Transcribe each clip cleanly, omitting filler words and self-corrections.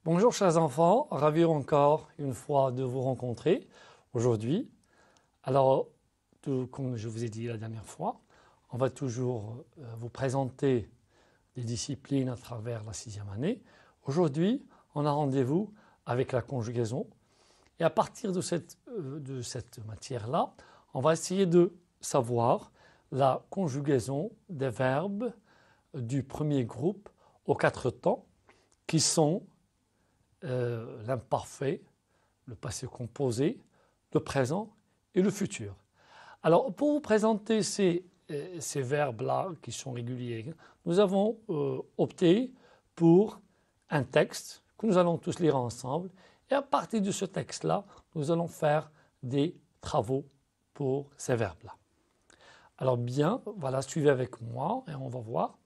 Bonjour chers enfants, ravi encore une fois de vous rencontrer aujourd'hui. Alors, comme je vous ai dit la dernière fois, on va toujours vous présenter des disciplines à travers la 6e année. Aujourd'hui, on a rendez-vous avec la conjugaison et à partir de cette matière-là, on va essayer de savoir la conjugaison des verbes du premier groupe aux 4 temps qui sont l'imparfait, le passé composé, le présent et le futur. Alors, pour vous présenter ces verbes-là qui sont réguliers, nous avons opté pour un texte que nous allons tous lire ensemble. Et à partir de ce texte-là, nous allons faire des travaux pour ces verbes-là. Alors bien, voilà, suivez avec moi et on va voir.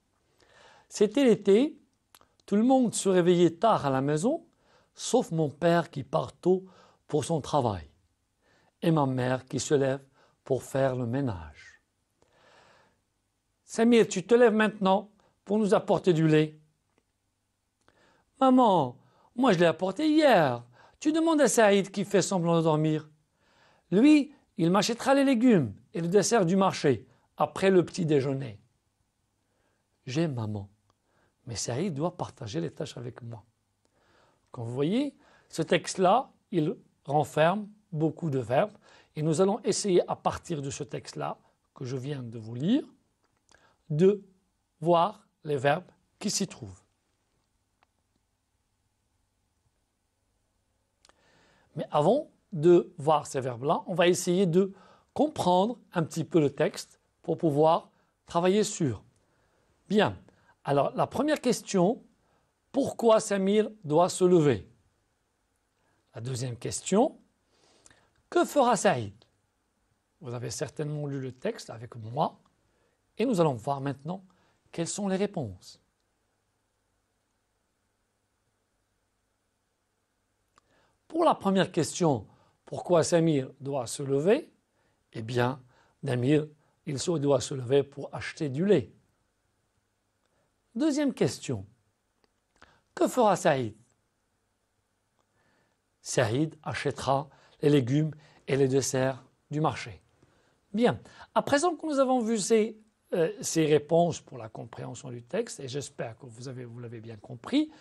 C'était l'été, tout le monde se réveillait tard à la maison, sauf mon père qui part tôt pour son travail et ma mère qui se lève pour faire le ménage. Samir, tu te lèves maintenant pour nous apporter du lait. Maman, moi je l'ai apporté hier. Tu demandes à Saïd qui fait semblant de dormir. Lui, il m'achètera les légumes et le dessert du marché après le petit déjeuner. J'ai maman, mais Saïd doit partager les tâches avec moi. Comme vous voyez, ce texte-là, il renferme beaucoup de verbes et nous allons essayer à partir de ce texte-là que je viens de vous lire, de voir les verbes qui s'y trouvent. Mais avant de voir ces verbes-là, on va essayer de comprendre un petit peu le texte pour pouvoir travailler sur. Bien, alors la première question, pourquoi Samir doit se lever? La deuxième question, que fera Saïd? Vous avez certainement lu le texte avec moi et nous allons voir maintenant quelles sont les réponses. Pour la première question, pourquoi Samir doit se lever? Eh bien, Samir, il doit se lever pour acheter du lait. Deuxième question, que fera Saïd? Saïd achètera les légumes et les desserts du marché. Bien, à présent que nous avons vu ces réponses pour la compréhension du texte, et j'espère que vous l'avez bien compris,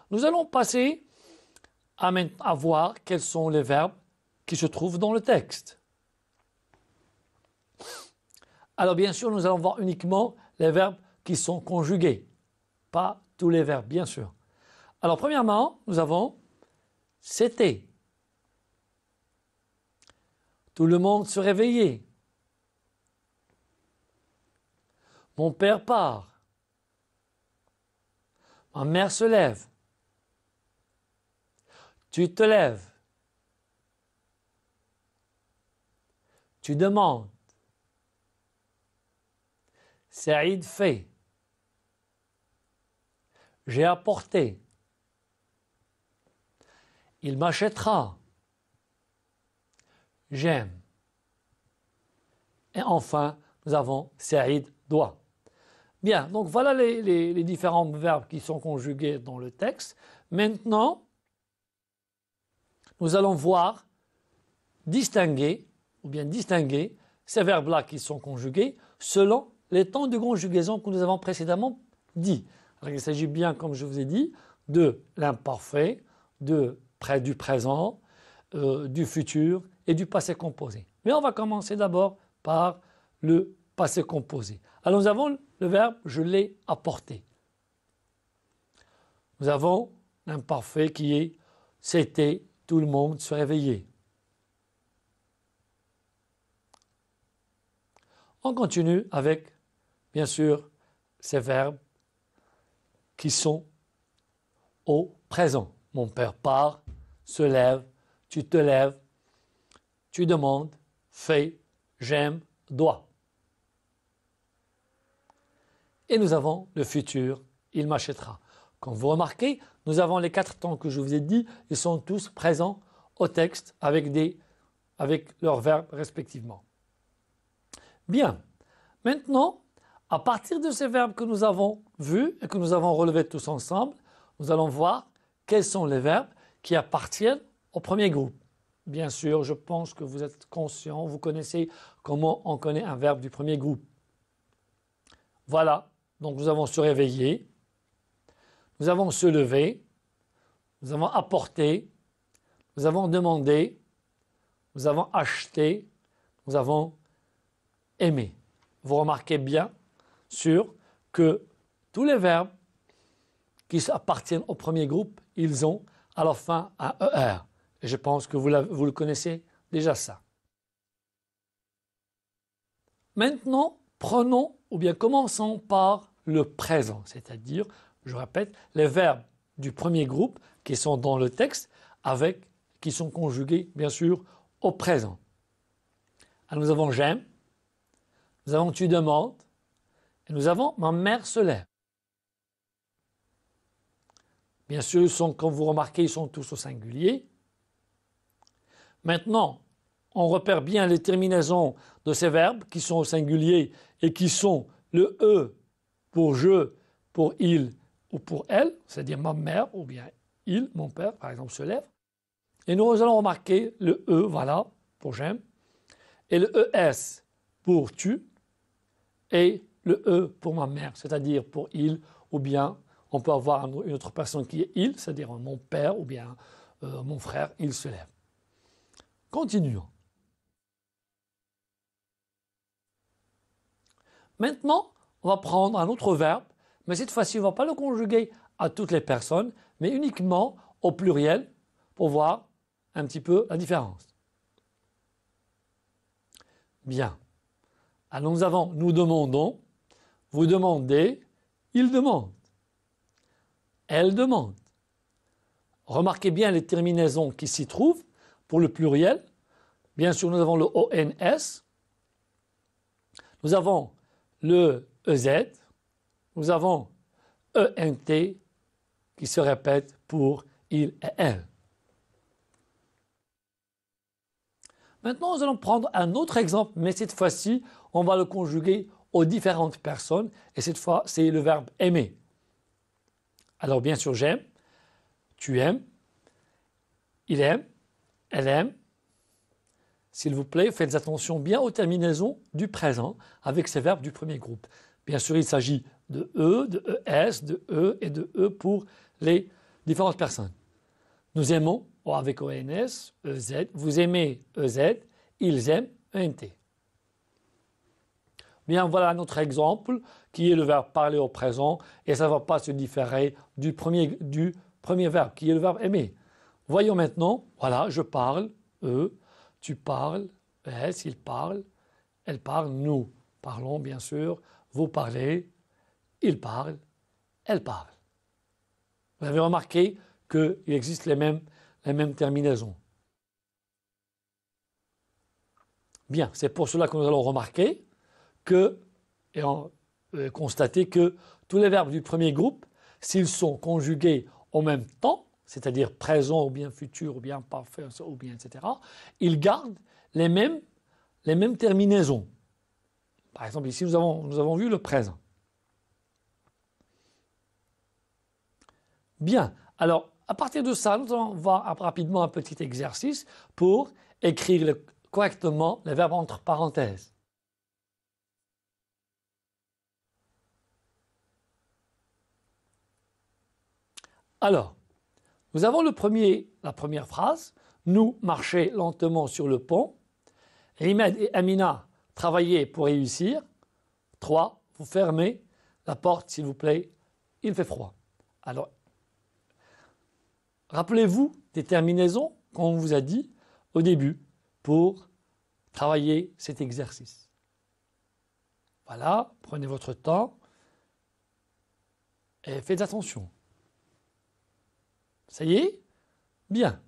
nous allons passer à voir quels sont les verbes qui se trouvent dans le texte. Alors bien sûr, nous allons voir uniquement les verbes qui sont conjugués, pas tous les verbes, bien sûr. Alors premièrement, nous avons « c'était ». Tout le monde se réveillait. Mon père part. Ma mère se lève. Tu te lèves. Tu demandes. Saïd fait. J'ai apporté. Il m'achètera. J'aime. Et enfin, nous avons Saïd doit. Bien, donc voilà les différents verbes qui sont conjugués dans le texte. Maintenant, nous allons voir distinguer ces verbes-là qui sont conjugués selon les temps de conjugaison que nous avons précédemment dit. Alors, il s'agit bien, comme je vous ai dit, de l'imparfait, du présent, du futur et du passé composé. Mais on va commencer d'abord par le passé composé. Alors nous avons le verbe « je l'ai apporté ». Nous avons l'imparfait qui est « c'était ». Tout le monde se réveillait. On continue avec, bien sûr, ces verbes qui sont au présent. Mon père part, se lève, tu te lèves, tu demandes, fais, j'aime, dois. Et nous avons le futur, il m'achètera. Comme vous remarquez, nous avons les 4 temps que je vous ai dit, ils sont tous présents au texte avec leurs verbes respectivement. Bien, maintenant, à partir de ces verbes que nous avons vus et que nous avons relevés tous ensemble, nous allons voir quels sont les verbes qui appartiennent au premier groupe. Bien sûr, je pense que vous êtes conscient, vous connaissez comment on connaît un verbe du premier groupe. Voilà, donc nous avons se réveiller, nous avons se lever, nous avons apporté, nous avons demandé, nous avons acheté, nous avons aimé. Vous remarquez bien sûr que tous les verbes qui appartiennent au premier groupe, ils ont à la fin un ER. Et je pense que vous le connaissez déjà ça. Maintenant, prenons ou bien commençons par le présent, c'est-à-dire, je répète, les verbes du premier groupe qui sont dans le texte qui sont conjugués bien sûr au présent. Alors, nous avons j'aime, nous avons tu demandes et nous avons ma mère se lève. Bien sûr, comme vous remarquez, ils sont tous au singulier. Maintenant, on repère bien les terminaisons de ces verbes qui sont au singulier et qui sont le E pour je, pour il ou pour elle, c'est-à-dire ma mère ou bien il, mon père, par exemple, se lève. Et nous allons remarquer le E, voilà, pour j'aime, et le ES pour tu, et le E pour ma mère, c'est-à-dire pour il, ou bien on peut avoir une autre personne qui est il, c'est-à-dire mon père ou bien mon frère, il se lève. Continuons. Maintenant, on va prendre un autre verbe, mais cette fois-ci, on ne va pas le conjuguer à toutes les personnes, mais uniquement au pluriel pour voir un petit peu la différence. Bien. Alors nous avons nous demandons, vous demandez, il demande, elle demande. Remarquez bien les terminaisons qui s'y trouvent pour le pluriel. Bien sûr, nous avons le ONS, nous avons le EZ, nous avons ENT qui se répète pour il et elle. Maintenant, nous allons prendre un autre exemple, mais cette fois-ci, on va le conjuguer aux différentes personnes, et cette fois, c'est le verbe aimer. Alors, bien sûr, j'aime, tu aimes, il aime, elle aime. S'il vous plaît, faites attention bien aux terminaisons du présent avec ces verbes du premier groupe. Bien sûr, il s'agit de E, de ES, de E et de E pour les différentes personnes. Nous aimons, avec ONS, EZ, vous aimez EZ, ils aiment ENT. Bien, voilà notre exemple qui est le verbe parler au présent et ça ne va pas se différer du premier verbe qui est le verbe aimer. Voyons maintenant, voilà, je parle, eux, tu parles, ES, il parle, elle parle, nous parlons bien sûr, vous parlez, il parle, elle parle. Vous avez remarqué qu'il existe les mêmes terminaisons. Bien, c'est pour cela que nous allons remarquer constater que tous les verbes du premier groupe, s'ils sont conjugués en même temps, c'est-à-dire présent ou bien futur ou bien parfait ou bien etc., ils gardent les mêmes terminaisons. Par exemple, ici, nous avons vu le présent. Bien, alors, à partir de ça, nous allons voir rapidement un petit exercice pour écrire correctement les verbes entre parenthèses. Alors, nous avons la première phrase. Nous marcher lentement sur le pont. Rimed et Amina travailler pour réussir. 3. Vous fermez la porte, s'il vous plaît. Il fait froid. Alors, rappelez-vous des terminaisons qu'on vous a dit au début pour travailler cet exercice. Voilà, prenez votre temps et faites attention. Ça y est? Bien.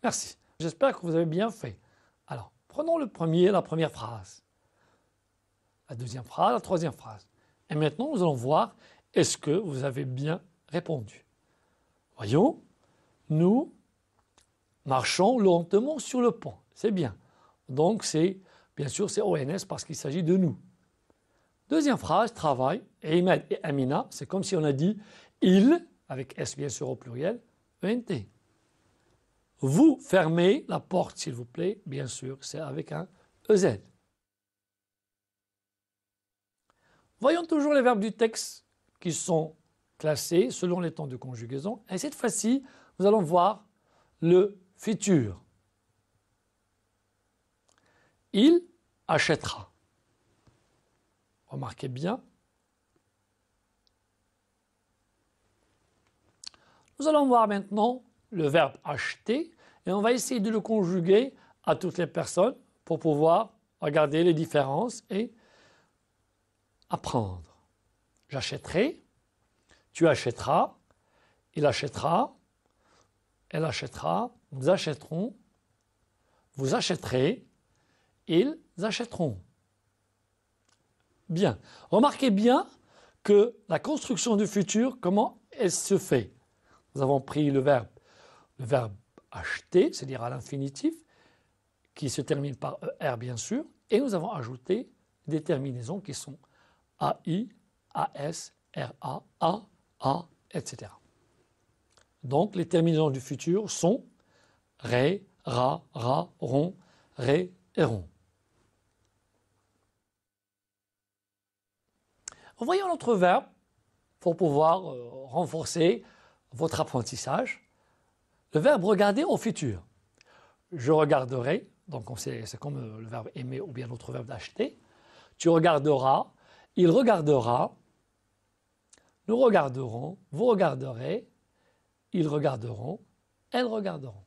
Merci. J'espère que vous avez bien fait. Alors, prenons la première phrase. La deuxième phrase, la troisième phrase. Et maintenant, nous allons voir est-ce que vous avez bien répondu. Voyons, nous marchons lentement sur le pont. C'est bien. Donc, bien sûr, c'est ONS parce qu'il s'agit de nous. Deuxième phrase, travail. Ahmed et Amina, c'est comme si on a dit ils, avec S bien sûr au pluriel, E-N-T. Vous fermez la porte, s'il vous plaît. Bien sûr, c'est avec un E-Z. Voyons toujours les verbes du texte qui sont classés selon les temps de conjugaison. Et cette fois-ci, nous allons voir le futur. Il achètera. Remarquez bien. Nous allons voir maintenant le verbe acheter et on va essayer de le conjuguer à toutes les personnes pour pouvoir regarder les différences et apprendre. J'achèterai, tu achèteras, il achètera, elle achètera, nous achèterons, vous achèterez, ils achèteront. Bien. Remarquez bien que la construction du futur, comment elle se fait. Nous avons pris le verbe acheter, c'est-à-dire à l'infinitif, qui se termine par ER bien sûr, et nous avons ajouté des terminaisons qui sont AI, AS, RA, A, etc. Donc les terminaisons du futur sont ré, ra, ron, ré et ron. Voyons notre verbe pour pouvoir renforcer votre apprentissage. Le verbe regarder au futur. Je regarderai, donc c'est comme le verbe aimer ou bien l'autre verbe d'acheter. Tu regarderas, il regardera, nous regarderons, vous regarderez, ils regarderont, elles regarderont.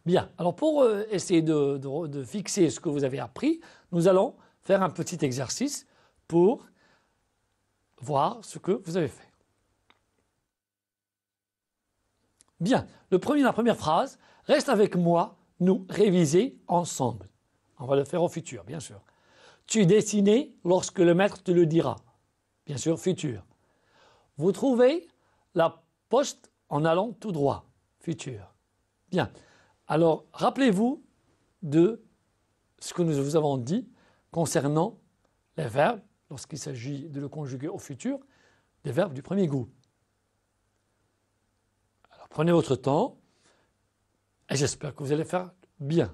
Bien, alors pour essayer de fixer ce que vous avez appris, nous allons faire un petit exercice pour voir ce que vous avez fait. Bien, la première phrase, reste avec moi, nous réviser ensemble. On va le faire au futur, bien sûr. Tu dessines lorsque le maître te le dira. Bien sûr, futur. Vous trouvez la poste en allant tout droit. Futur. Bien. Alors, rappelez-vous de ce que nous vous avons dit concernant les verbes, lorsqu'il s'agit de le conjuguer au futur, des verbes du premier groupe. Alors, prenez votre temps et j'espère que vous allez faire bien.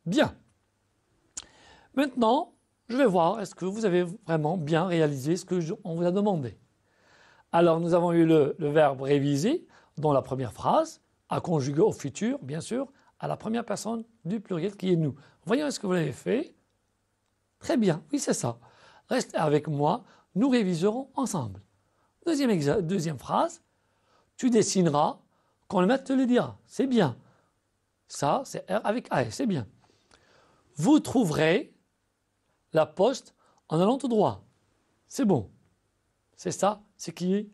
Bien. Maintenant, je vais voir est-ce que vous avez vraiment bien réalisé ce qu'on vous a demandé. Alors, nous avons eu le verbe réviser dans la première phrase, à conjuguer au futur, bien sûr, à la première personne du pluriel qui est nous. Voyons est-ce que vous l'avez fait. Très bien, oui c'est ça. Reste avec moi, nous réviserons ensemble. Deuxième phrase, tu dessineras quand le maître te le dira. C'est bien. Ça, c'est R avec AS, c'est bien. Vous trouverez la poste en allant tout droit. C'est bon. C'est ça, ce qui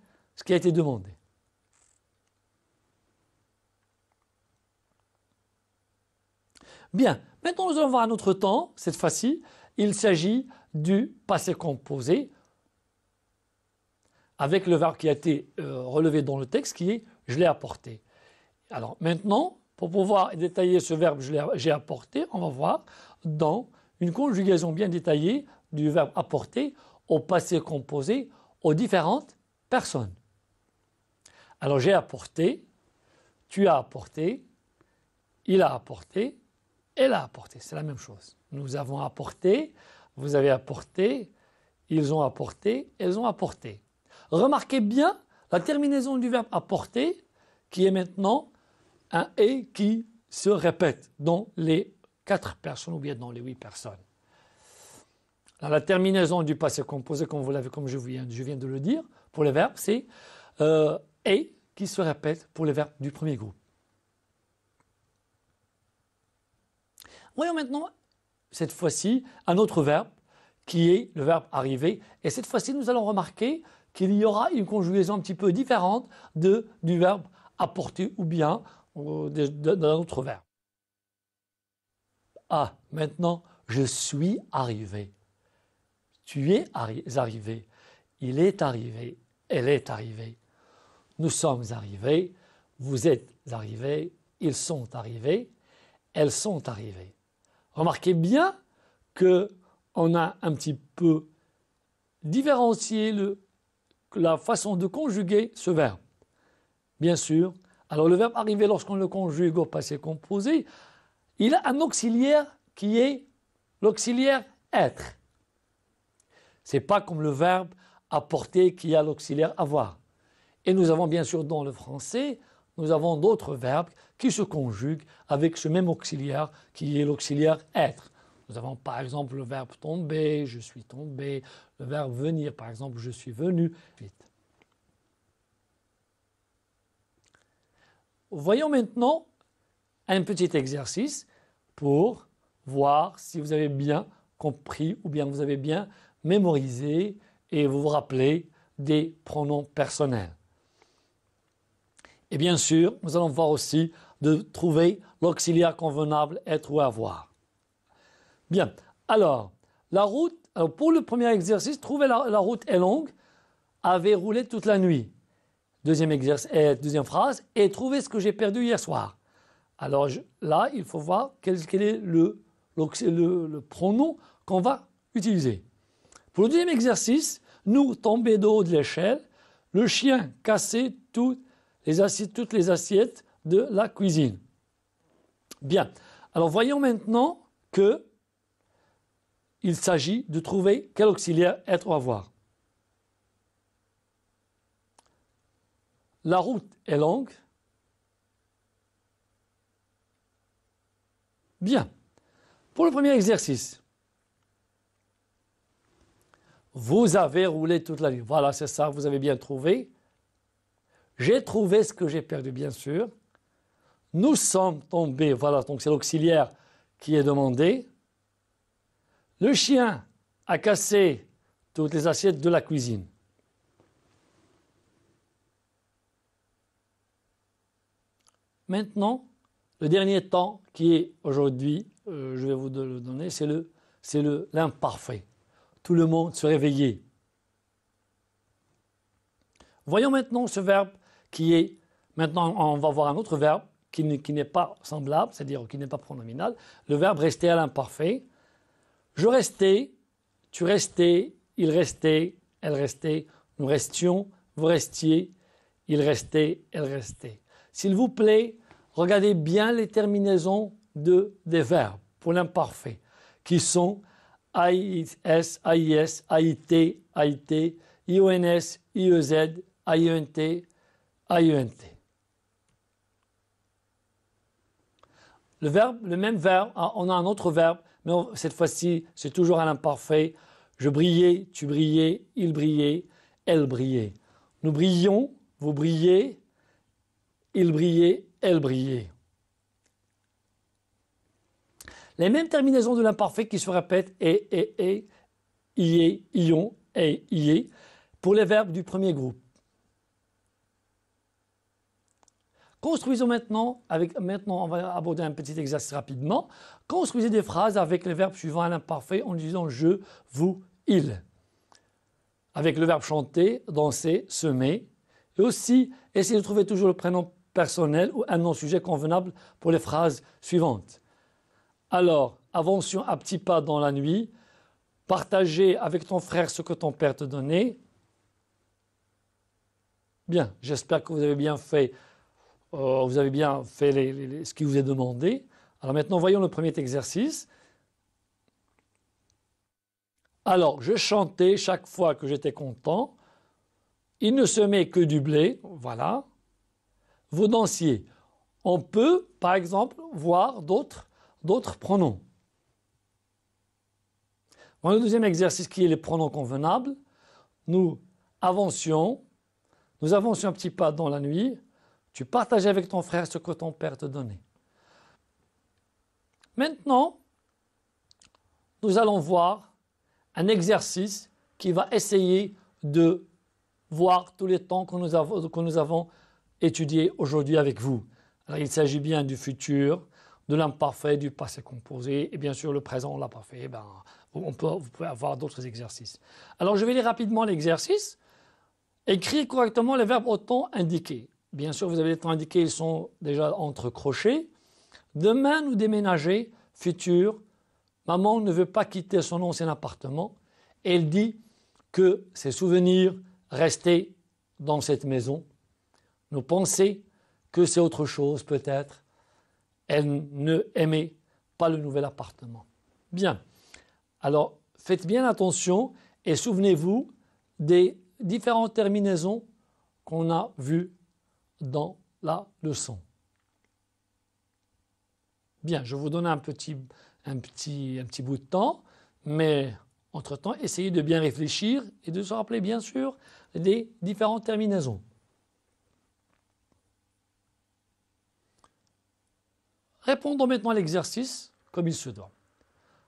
a été demandé. Bien, maintenant nous allons voir un autre temps. Cette fois-ci, il s'agit du passé composé avec le verbe qui a été relevé dans le texte qui est « je l'ai apporté ». Alors maintenant, pour pouvoir détailler ce verbe « j'ai apporté », on va voir dans une conjugaison bien détaillée du verbe « apporter » au passé composé aux différentes personnes. Alors j'ai apporté, tu as apporté, il a apporté, elle a apporté, c'est la même chose. Nous avons apporté, vous avez apporté, ils ont apporté, elles ont apporté. Remarquez bien la terminaison du verbe apporter qui est maintenant un « et » qui se répète dans les 4 personnes ou bien dans les 8 personnes. Alors, la terminaison du passé composé, comme je viens de le dire, pour les verbes, c'est « et » qui se répète pour les verbes du premier groupe. Voyons maintenant, cette fois-ci, un autre verbe qui est le verbe arriver. Et cette fois-ci, nous allons remarquer qu'il y aura une conjugaison un petit peu différente du verbe apporter ou bien d'un autre verbe. Ah, maintenant, je suis arrivé. Tu es arrivé. Il est arrivé. Elle est arrivée. Nous sommes arrivés. Vous êtes arrivés. Ils sont arrivés. Elles sont arrivées. Remarquez bien qu'on a un petit peu différencier la façon de conjuguer ce verbe. Bien sûr, alors le verbe arriver lorsqu'on le conjugue au passé composé, il a un auxiliaire qui est l'auxiliaire être. Ce n'est pas comme le verbe apporter qui a l'auxiliaire avoir. Et nous avons bien sûr dans le français, nous avons d'autres verbes qui se conjuguent avec ce même auxiliaire qui est l'auxiliaire être. Nous avons par exemple le verbe tomber, je suis tombé, le verbe venir par exemple, je suis venu. Voyons maintenant un petit exercice pour voir si vous avez bien compris ou bien vous avez bien mémorisé et vous vous rappelez des pronoms personnels. Et bien sûr, nous allons voir aussi de trouver l'auxiliaire convenable être ou avoir. Bien, alors, pour le premier exercice, trouver la route est longue, avait roulé toute la nuit. Deuxième phrase, et trouver ce que j'ai perdu hier soir. Alors là, il faut voir quel est le pronom qu'on va utiliser. Pour le deuxième exercice, nous tomber de haut de l'échelle, le chien cassait toutes les assiettes de la cuisine. Bien, alors voyons maintenant que il s'agit de trouver quel auxiliaire être ou avoir. La route est longue. Bien. Pour le premier exercice, vous avez roulé toute la nuit. Voilà, c'est ça, vous avez bien trouvé. J'ai trouvé ce que j'ai perdu, bien sûr. Nous sommes tombés. Voilà, donc c'est l'auxiliaire qui est demandé. Le chien a cassé toutes les assiettes de la cuisine. Maintenant, le dernier temps qui est aujourd'hui, je vais vous le donner, c'est l'imparfait. Tout le monde se réveillait. Voyons maintenant ce verbe qui est, maintenant on va voir un autre verbe qui n'est pas semblable, c'est-à-dire qui n'est pas pronominal, le verbe rester à l'imparfait. Je restais, tu restais, il restait, elle restait, nous restions, vous restiez, il restait, elle restait. S'il vous plaît, regardez bien les terminaisons des verbes pour l'imparfait, qui sont AIS, AIS, AIT, AIT, IONS, IEZ, AIENT, AIENT. Le même verbe, on a un autre verbe, mais cette fois-ci, c'est toujours à l'imparfait. Je brillais, tu brillais, il brillait, elle brillait. Nous brillions, vous brillez, il brillait, elle brillait. Les mêmes terminaisons de l'imparfait qui se répètent et, ié, ion, et, ié, pour les verbes du premier groupe. Construisons maintenant, on va aborder un petit exercice rapidement. Construisez des phrases avec les verbes suivants à l'imparfait en disant je, vous, il. Avec le verbe chanter, danser, semer. Et aussi, essayez de trouver toujours le prénom personnel ou un nom-sujet convenable pour les phrases suivantes. Alors, avancions à petits pas dans la nuit. Partagez avec ton frère ce que ton père te donnait. Bien, j'espère que vous avez bien fait ce qui vous est demandé. Alors maintenant, voyons le premier exercice. Alors, je chantais chaque fois que j'étais content. Il ne semait que du blé. Voilà. Vous dansiez. On peut, par exemple, voir d'autres pronoms. Voilà le deuxième exercice qui est les pronoms convenables. Nous avancions un petit pas dans la nuit. Tu partageais avec ton frère ce que ton père te donnait. Maintenant, nous allons voir un exercice qui va essayer de voir tous les temps que nous avons étudiés aujourd'hui avec vous. Alors, il s'agit bien du futur, de l'imparfait, du passé composé et bien sûr le présent, l'imparfait. Vous pouvez avoir d'autres exercices. Alors, je vais lire rapidement l'exercice. Écrire correctement les verbes au temps indiqué. Bien sûr, vous avez les temps indiqués, ils sont déjà entre crochets. Demain, nous déménager, futur. Maman ne veut pas quitter son ancien appartement. Elle dit que ces souvenirs restaient dans cette maison. Nous pensions que c'est autre chose peut-être. Elle ne aimait pas le nouvel appartement. Bien. Alors, faites bien attention et souvenez-vous des différentes terminaisons qu'on a vues dans la leçon. Bien, je vous donne un petit bout de temps, mais entre-temps, essayez de bien réfléchir et de se rappeler bien sûr des différentes terminaisons. Répondons maintenant à l'exercice comme il se doit.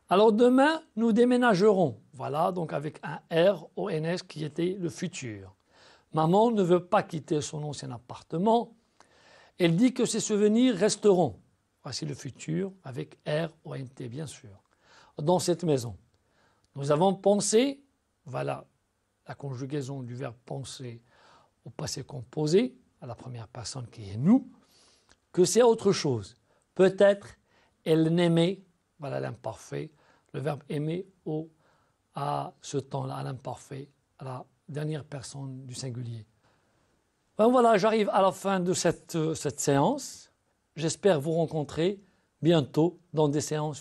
Alors demain, nous déménagerons. Voilà, donc avec un R-O-N-S qui était le futur. Maman ne veut pas quitter son ancien appartement. Elle dit que ses souvenirs resteront. Voici le futur avec R-O-N-T bien sûr. Dans cette maison. Nous avons pensé, voilà la conjugaison du verbe penser au passé composé, à la première personne qui est nous, que c'est autre chose. Peut-être elle n'aimait, voilà l'imparfait, le verbe aimer à ce temps-là, à l'imparfait, à la dernière personne du singulier. Ben voilà, j'arrive à la fin de cette séance. J'espère vous rencontrer bientôt dans des séances